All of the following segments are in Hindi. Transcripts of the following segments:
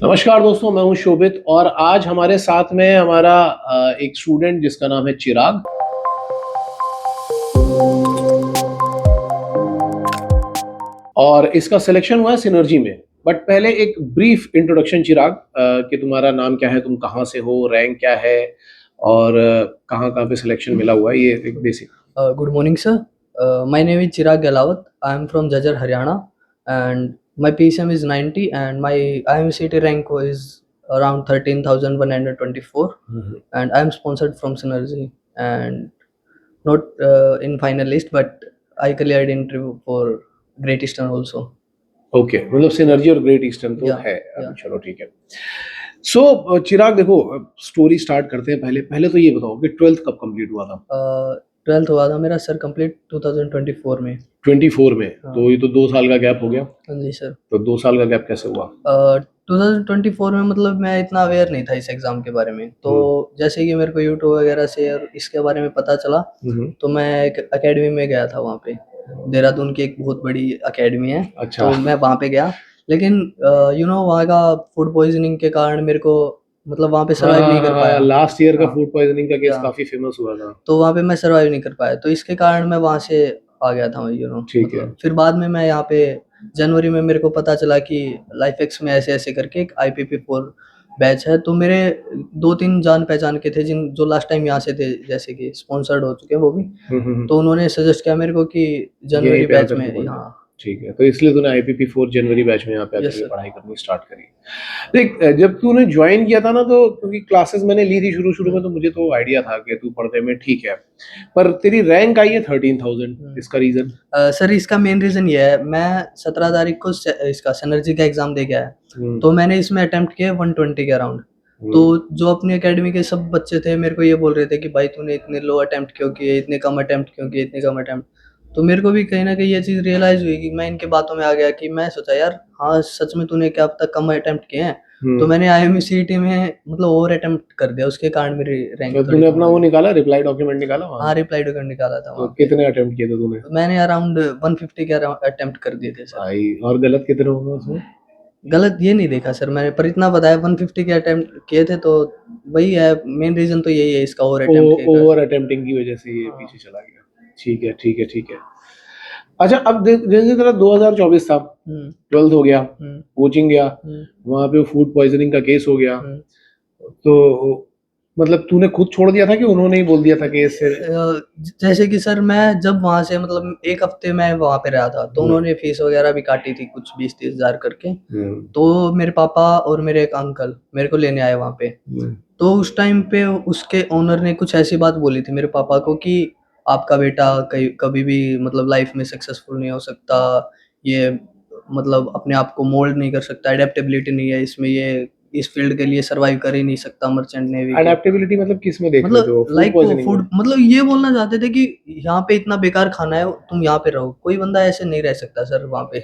नमस्कार दोस्तों, मैं हूं शोभित और आज हमारे साथ में हमारा एक स्टूडेंट जिसका नाम है चिराग। और इसका सिलेक्शन हुआ है सिनर्जी में। बट पहले एक ब्रीफ इंट्रोडक्शन चिराग, कि तुम्हारा नाम क्या है, तुम कहाँ से हो, रैंक क्या है और कहाँ कहाँ पे सिलेक्शन मिला हुआ है, ये एक basic. Good morning, sir. My name is Chirag Galawat. I am from Jajjar, Haryana, and my PCM is 90, and my IMCT rank is around 13,124, and I am sponsored from Synergy, and not in final list, but I cleared interview for Great Eastern also. Okay, मतलब सिनर्जी और ग्रेट ईस्टर्न तो Yeah, है yeah. अभी, चलो ठीक है। सो चिराग देखो, स्टोरी स्टार्ट करते हैं। पहले पहले तो ये बताओ कि 12th कब कंप्लीट हुआ था? 12th हुआ था मेरा सर कंप्लीट 2024 में। 24 में? हाँ। तो ये तो 2 साल का गैप हो गया। हाँ जी सर। तो 2 साल का गैप कैसे हुआ? 2024 में मतलब मैं इतना अवेयर नहीं था इस एग्ज़ाम के बारे में, तो जैसे कि मेरे को यूट्यूब वगैरह से और इसके बारे में पता चला, तो मैं एक अकेडमी में गया था वहाँ पे। देहरादून की एक बहुत बड़ी अकेडमी है। अच्छा। तो मैं वहाँ पे गया, लेकिन वहाँ का फूड पॉइज़निंग के कारण मेरे को मतलब वहाँ पे सर्वाइव नहीं कर पाया। लास्ट ईयर का हाँ। फूड पॉइजनिंग का केस हाँ। काफी फेमस हुआ था। तो वहाँ पे मैं सर्वाइव नहीं कर पाया, तो इसके कारण मैं वहाँ से आ गया था ठीक है। मतलब फिर बाद में मैं यहाँ पे जनवरी में मेरे को पता चला कि लाइफ एक्स में ऐसे-ऐसे करके एक IPP4 बैच है, तो मेरे 2-3 जान पहचान के थे जो लास्ट टाइम यहाँ से थे, जैसे कि स्पॉन्सर्ड हो चुके हैं वो भी। तो उन्होंने सजेस्ट किया मेरे को कि जनवरी यहीं पे बैच आकर में के पढ़ना। हाँ। ठीक है, तो इसलिए तूने IPP4 जनवरी बैच में यहाँ पे आकर यस के सर। पढ़ाई करनी स्टार्ट करी। देख, जब तूने ज्वाइन किया था ना, तो क्योंकि क्लासेस मैंने ली थी शुरू में, तो मुझे तो आइडिया था कि तू पढ़ने में ठीक है, पर तेरी रैंक आई है 13,000। इसका रीजन? सर इसका मेन रीज़न ये है, मैं 17 तारीख को इसका सिनर्जी का एग्ज़ाम दे के आया, तो मैंने इसमें अटेम्प्ट किए 120 के अराउंड। तो जो अपनी अकेडमी के सब बच्चे थे मेरे को ये बोल रहे थे कि भाई तूने इतने लो अटेम्प्ट क्यों किए, इतने कम अटेम्प्ट क्यों किए, इतने कम अटेम्प्ट। तो मेरे को भी कहीं न कहीं ये चीज़ रियलाइज़ हुई कि मैं इनकी बातों में आ गया कि मैं सोचा यार हाँ, सच में तूने क्या अब तक कम अटेम्प्ट किए हैं? तो मैंने IMCT में मतलब ओवर अटेम्प्ट कर दिया, उसके कारण मेरी रैंक तो थोड़ी तूने कम अपना आ वो गई। निकाला, रिप्लाई डॉक्यूमेंट निकाला वहाँ हाँ, से? रिप्लाई टू निकाला था तो वहाँ पे। कितने अटेम्प्ट किए थे तूने? मैंने अराउंड 150 के अटेम्प्ट कर दिए थे सर। भाई, और गलत कितने होंगे उसमें? गलत ये नहीं देखा सर मैंने, पर इतना पता है 150 के अटेम्प्ट किए थे, तो वही है मेन रीज़न, तो यही है इसका ओवर अटेम्प्ट के कारण। ओवर अटेम्प्टिंग की वजह से ये हाँ। पीछे चला गया। ठीक है, ठीक है, ठीक है। अच्छा, अब जैसे तेरा 2024 था, 12th हो गया, कोचिंग गया, वहां पे फूड पॉइजनिंग का केस हो गया, तो मतलब तूने खुद छोड़ दिया था कि उन्होंने ही बोल दिया था कि इससे? जैसे कि सर मैं जब वहाँ से मतलब 1 हफ्ते मैं वहाँ पे रहा था, तो उन्होंने फीस वगैरह भी काटी थी कुछ 20-30 हज़ार करके। तो मेरे पापा और मेरे एक अंकल मेरे को लेने आए वहाँ पे। तो उस टाइम पे उसके ओनर ने कुछ ऐसी बात बोली थी मेरे पापा को कि आपका बेटा कभी भी मतलब लाइफ में सक्सेसफुल नहीं हो सकता, ये मतलब अपने आप को मोल्ड नहीं कर सकता, एडेप्टेबिलिटी नहीं है इसमें, ये इस फील्ड के लिए सर्वाइव कर ही नहीं सकता मर्चेंट नेवी के। अडेप्टेबिलिटी मतलब किस में देख रहे थे? मतलब फूड लाइक वो पॉइजनिंग में? फूड मतलब ये बोलना चाहते थे कि यहाँ पे इतना बेकार खाना है, तुम यहाँ पे रहो, कोई बंदा ऐसे नहीं रह सकता सर वहाँ पे।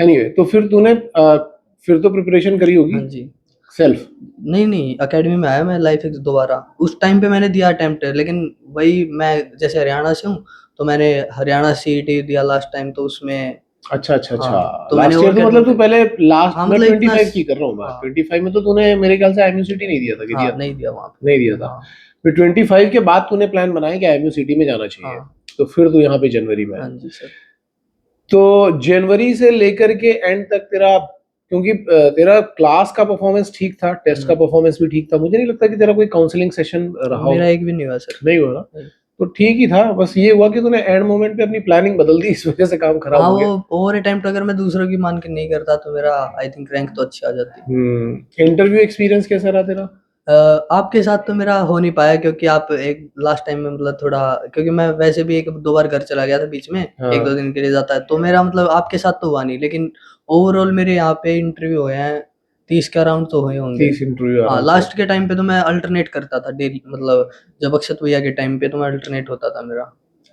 एनीवे, तो फिर तूने फिर तो प्रिपरेशन करी होगी हाँ जी। सेल्फ? नहीं, अकेडमी में आया मैं लाइफ एक्स दोबारा। उस टाइम पे मैंने दिया अटेम्प्ट, लेकिन वही मैं जैसे हरियाणा से हूँ, तो मैंने हरियाणा सीईटी दिया लास्ट टाइम, तो उसमें अच्छा, अच्छा, अच्छा। हाँ, तो मैंने लास्ट और ईयर तो मतलब तू पहले लास्ट हाँ, मैं मतलब इतना 25 की कर रहा हूँ। मैं हाँ, 25 में तो तूने मेरे ख्याल से IMUCT नहीं दिया था, कि दिया हाँ, था? नहीं दिया वहाँ पे। नहीं दिया था। हाँ, फिर 25 के बाद तूने प्लान बनाया कि IMUCT में जाना चाहिए, हाँ, तो फिर तू यहाँ पे जनवरी में हाँ आया। जी सर। तो जनवरी से लेकर के एंड तक तेरा, क्योंकि तेरा क्लास का परफॉर्मेंस ठीक था, टेस्ट का परफॉर्मेंस भी ठीक था, मुझे नहीं लगता कि तेरा कोई काउंसलिंग सेशन रहा मेरा होगा। एक भी नहीं हुआ सर। नहीं हुआ ना? नहीं। तो ठीक ही था, बस ये हुआ कि तूने एंड मोमेंट पे अपनी प्लानिंग बदल दी, इस वजह से काम खराब हाँ, हो वो गया। ओवर अटेम्प्ट अगर मैं दूसरों की मान के नहीं करता, तो मेरा आई थिंक रैंक तो अच्छी आ जाती। इंटरव्यू एक्सपीरियंस कैसा रहा तेरा? आपके साथ तो मेरा हो नहीं पाया, क्योंकि आप एक लास्ट टाइम में मतलब थोड़ा, क्योंकि मैं वैसे भी 1-2 बार घर चला गया था बीच में, हाँ। 1-2 दिन के लिए जाता है, तो मेरा मतलब आपके साथ तो हुआ नहीं, लेकिन ओवरऑल मेरे यहाँ पे इंटरव्यू हुए हैं, 30 के अराउंड तो हुए होंगे। 30 इंटरव्यू हाँ, आराम से? लास्ट के टाइम पे तो मैं अल्टरनेट करता था डेली, मतलब जब अक्षत भैया के टाइम पे तो मैं अल्टरनेट होता था मेरा।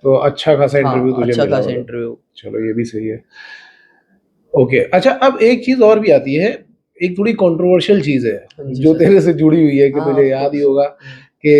तो अच्छा खासा इंटरव्यू हाँ, तुझे अच्छा मिला खासा मतलब। इंटरव्यू। चलो, ये भी सही है। ओके, अच्छा, अब एक चीज और भी आती है, एक थोड़ी कंट्रोवर्शियल चीज है हाँ जी जो सर। तेरे से जुड़ी हुई है, कि हाँ, तुझे ऑफ याद ही कोर्स। होगा कि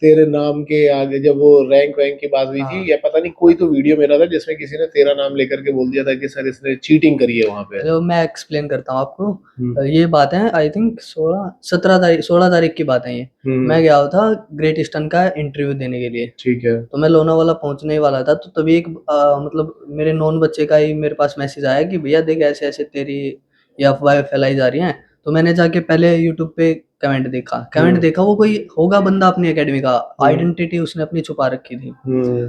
तेरे नाम के आगे जब वो रैंक वैंक की बात हुई हाँ। थी, या पता नहीं कोई तो वीडियो मेरा था जिसमें किसी ने तेरा नाम लेकर के बोल दिया था कि सर इसने चीटिंग करी है वहां पे। चलो मैं एक्सप्लेन करता हूँ आपको। हम्म। ये बात है आई थिंक 16 तारीख की बात है ये। मैं गया हुआ था ग्रेट ईस्टर्न का इंटरव्यू देने के लिए। ठीक है। तो मैं लोनावाला पहुंचने ही वाला था, तो तभी एक मतलब मेरे नॉन बच्चे का ही मेरे पास मैसेज आया कि भैया देख ऐसे ऐसे तेरी ये अफवाहें फैलाई जा रही हैं। तो मैंने जाके पहले यूट्यूब पे कमेंट देखा, वो कोई होगा बंदा अपनी एकेडमी का, आइडेंटिटी उसने अपनी छुपा रखी थी।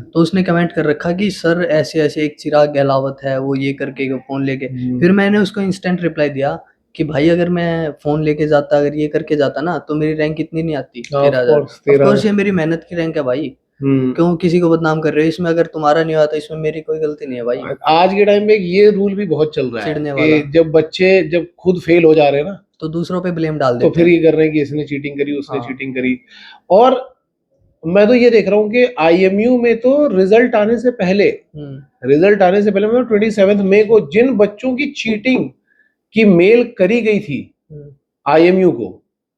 तो उसने कमेंट कर रखा कि सर ऐसे ऐसे एक चिराग गहलावत है, वो ये करके फोन लेके। फिर मैंने उसको इंस्टेंट रिप्लाई दिया कि भाई अगर मैं फोन लेके जाता, अगर ये करके जाता ना, तो मेरी रैंक इतनी नहीं आती 13,000। ऑफ कोर्स ये मेरी मेहनत की रैंक है भाई, क्यों किसी को बदनाम कर रहे हो? इसमें अगर तुम्हारा नहीं हुआ तो इसमें मेरी कोई गलती नहीं है भाई। आज के टाइम में ये रूल भी बहुत चल रहा है चिढ़ने कि वाला। जब बच्चे जब खुद फेल हो जा रहे हैं ना, तो दूसरों पे ब्लेम डाल तो देते फिर हैं। ये कर रहे हैं कि इसने चीटिंग करी, उसने हाँ। चीटिंग करी। और मैं तो ये देख रहा हूँ कि आईएमयू में तो रिजल्ट आने से पहले, मतलब 27 मई को जिन बच्चों की चीटिंग की मेल करी गई थी आईएमयू को,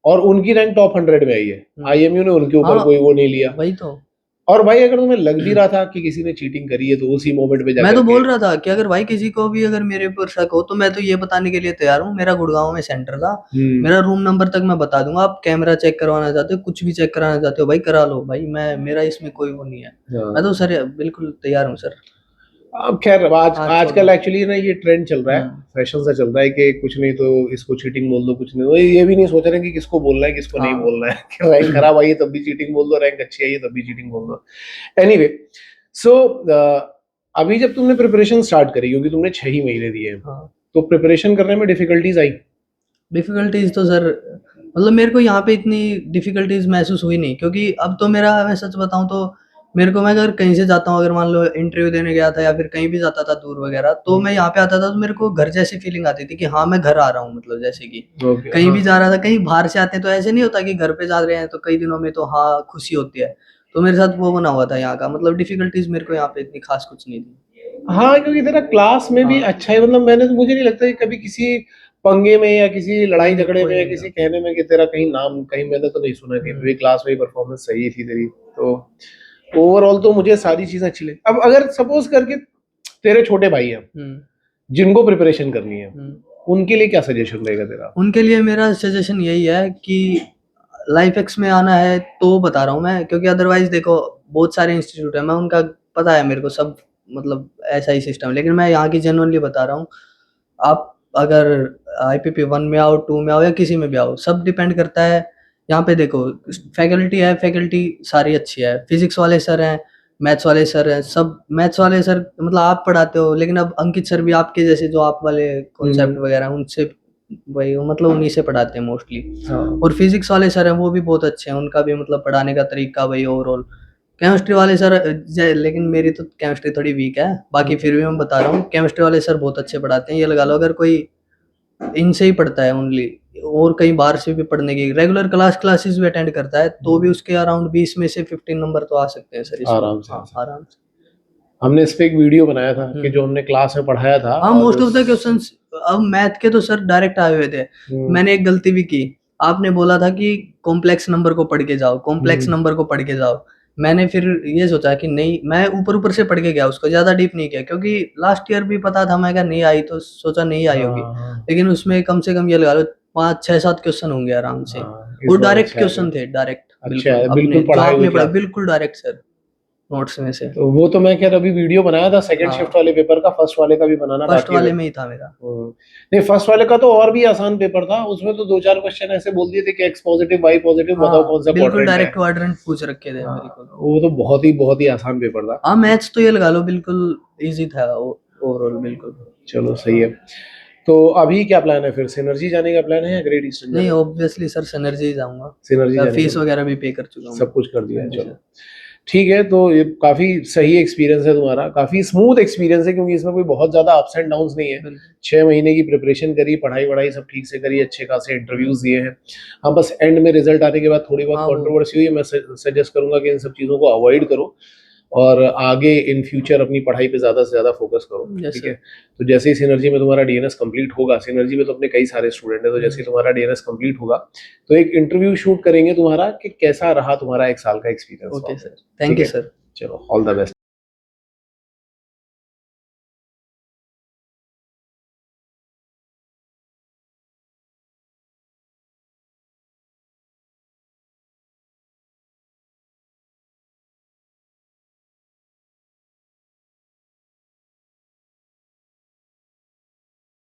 और उनकी रैंक टॉप 100 में आई है। आईएमयू ने उनके ऊपर हाँ, कोई वो नहीं लिया। वही तो। और भाई अगर तुम्हें लग भी रहा था कि किसी ने चीटिंग करी है, तो उसी मोमेंट पे मैं जाकर तो बोल के रहा था कि अगर भाई किसी को भी अगर मेरे ऊपर शक हो, तो मैं तो ये बताने के लिए तैयार हूँ, मेरा गुड़गांव में सेंटर था, मेरा रूम नंबर तक मैं बता दूंगा। आप कैमरा चेक करवाना चाहते हो, कुछ भी चेक कराना चाहते हो भाई करा लो भाई, मेरा इसमें कोई वो नहीं है। मैं तो सर बिल्कुल तैयार हूँ सर। अब खैर आजकल छोड़ो। एक्चुअली ना ये ट्रेंड चल रहा है, फैशन सा चल रहा है कि कुछ नहीं तो इसको चीटिंग बोल दो, कुछ नहीं तो ये भी नहीं सोच रहे कि किसको बोलना है किसको नहीं हाँ। बोलना है कि रैंक खराब आई है तब भी चीटिंग बोल दो, रैंक अच्छी आई है तब भी चीटिंग बोल दो। एनीवे, सो अभी जब तुमने प्रिपरेशन स्टार्ट करी, क्योंकि तुमने 6 ही महीने दिए हैं, हाँ। तो प्रिपरेशन करने में डिफिकल्टीज आई? डिफिकल्टीज तो सर मतलब मेरे को यहाँ पे इतनी डिफिकल्टीज महसूस हुई नहीं, क्योंकि अब तो मेरा, मैं सच बताऊं तो मेरे को, मैं अगर कहीं से जाता हूँ, अगर मान लो इंटरव्यू देने गया था या फिर कहीं भी जाता था दूर वगैरह, तो मैं यहाँ पे आता था तो मेरे को घर जैसी फीलिंग आती थी कि हाँ मैं घर आ रहा हूँ। मतलब जैसे कि कहीं भी जा रहा था, कहीं बाहर से आते हैं तो ऐसे नहीं होता कि घर पे जा रहे हैं तो कई दिनों में तो हाँ खुशी होती है। तो मेरे साथ वो बना हुआ था यहाँ का, मतलब डिफिकल्टीज मेरे को यहाँ पे इतनी खास कुछ नहीं थी। हाँ, क्योंकि तेरा क्लास में भी हाँ। अच्छा है, मतलब मैंने तो, मुझे नहीं लगता कि कभी किसी पंगे में या किसी लड़ाई नहीं, झगड़े कोई में या नहीं किसी था। कहने में कि तेरा कहीं नाम, कहीं मैंने तो नहीं सुना कि मेरी क्लास में ही परफॉर्मेंस सही थी तेरी। तो ओवरऑल तो मुझे सारी चीजें अच्छी लगी। अब अगर सपोज करके तेरे छोटे भाई हैं जिनको प्रिपरेशन करनी है, उनके लिए क्या सजेशन रहेगा तेरा? उनके लिए मेरा सजेशन यही है कि लाइफ एक्स में आना है तो बता रहा हूँ मैं, क्योंकि अदरवाइज देखो बहुत सारे इंस्टीट्यूट है, मैं उनका पता है मेरे को सब, मतलब ऐसा ही सिस्टम, लेकिन मैं यहाँ की जेन्युइनली बता रहा हूँ। आप अगर IPP 1 में आओ, 2 में आओ या किसी में भी आओ, सब डिपेंड करता है। यहाँ पे देखो फैकल्टी है, फैकल्टी सारी अच्छी है, फिजिक्स वाले सर हैं, मैथ्स वाले सर हैं, सब मैथ्स वाले सर मतलब आप पढ़ाते हो, लेकिन अब अंकित सर भी आपके जैसे जो आप वाले कॉन्सेप्ट वगैरह उनसे वही मतलब उन्हीं से पढ़ाते हैं मोस्टली। और फिजिक्स वाले सर हैं वो भी बहुत अच्छे हैं, उनका भी मतलब पढ़ाने का तरीका वही ओवरऑल। केमिस्ट्री वाले सर लेकिन मेरी तो केमिस्ट्री थोड़ी वीक है, बाकी फिर भी मैं बता रहा हूँ केमिस्ट्री वाले सर बहुत अच्छे पढ़ाते हैं। ये लगा लो अगर कोई इनसे ही पढ़ता है ओनली, और कहीं बाहर से भी पढ़ने की रेगुलर क्लासेस भी अटेंड करता है, तो भी उसके अराउंड 20 में से 15 नंबर तो आ सकते हैं सर इसमें। आराम से। हाँ, आराम से। हमने इस पे एक वीडियो बनाया था कि जो हमने क्लास में पढ़ाया था, हाँ, और मोस्ट ऑफ द क्वेश्चंस अब मैथ के तो सर डायरेक्ट आए हुए थे। मैंने एक गलती भी की, आपने बोला था कि कॉम्प्लेक्स नंबर को पढ़ के जाओ, कॉम्प्लेक्स नंबर को पढ़ के जाओ। मैंने फिर ये सोचा कि नहीं, मैं ऊपर ऊपर से पढ़ के गया, उसको ज्यादा डीप नहीं किया, क्योंकि लास्ट ईयर भी पता था मैं क्या नहीं आई, तो सोचा नहीं आई होगी। लेकिन उसमें कम से कम ये लगा लो 5 6 7 क्वेश्चन होंगे आराम से, और डायरेक्ट क्वेश्चन थे, डायरेक्ट अच्छा है, बिल्कुल बिल्कुल अपने जो पढ़ाए हुए आपने पढ़ा क्लास। बिल्कुल डायरेक्ट सर नोट्स में से। तो वो तो मैं खैर अभी वीडियो बनाया था सेकंड शिफ्ट वाले पेपर का, फर्स्ट वाले का भी बनाना फर्स्ट बाकी है वाले मेरा। में ही था मेरा। नहीं, फर्स्ट वाले का तो और भी आसान पेपर था, उसमें तो 2 4 क्वेश्चन ऐसे बोल दिए थे कि एक्स पॉजिटिव वाई पॉजिटिव बताओ कौन सा बिल्कुल क्वाड्रेंट है। डायरेक्ट क्वाड्रेंट पूछ रखे थे मेरे को। वो तो बहुत ही आसान पेपर था। हाँ, मैथ्स तो ये लगा लो बिल्कुल इजी था ओवरऑल बिल्कुल। चलो सही है। तो अभी क्या प्लान है, फिर सिनर्जी जाने का प्लान है या ग्रेट ईस्टर्न नहीं, जाने का? ऑब्वियसली सर सिनर्जी जाऊंगा, सिनर्जी जाने फीस का वगैरह भी पे कर चुका हूँ सब कुछ कर दिया है। जी चलो सर। ठीक है, तो ये काफी सही एक्सपीरियंस है तुम्हारा, काफी स्मूथ एक्सपीरियंस है, क्योंकि इसमें कोई बहुत ज्यादा अप्स एंड डाउन्स नहीं है। बिल्कुल। 6 महीने की प्रिपरेशन करी, पढ़ाई वढ़ाई सब ठीक से करी, अच्छे खासे इंटरव्यूज दिए हैं। हाँ, बस एंड में रिजल्ट आने के बाद थोड़ी बहुत हाँ वो कंट्रोवर्सी हुई है, मैं सजेस्ट करूंगा कि इन सब चीजों को अवॉइड करो। और आगे इन फ्यूचर अपनी पढ़ाई पे ज्यादा से ज्यादा फोकस करो, Yes, ठीक है। तो जैसे ही सिनर्जी में तुम्हारा डीएनएस कंप्लीट होगा, सिनर्जी में तो अपने कई सारे स्टूडेंट है, तो जैसे ही तुम्हारा डीएनएस कंप्लीट होगा तो एक इंटरव्यू शूट करेंगे तुम्हारा कि कैसा रहा तुम्हारा 1 साल का experience. Okay sir, thank you sir. चलो, ऑल द बेस्ट।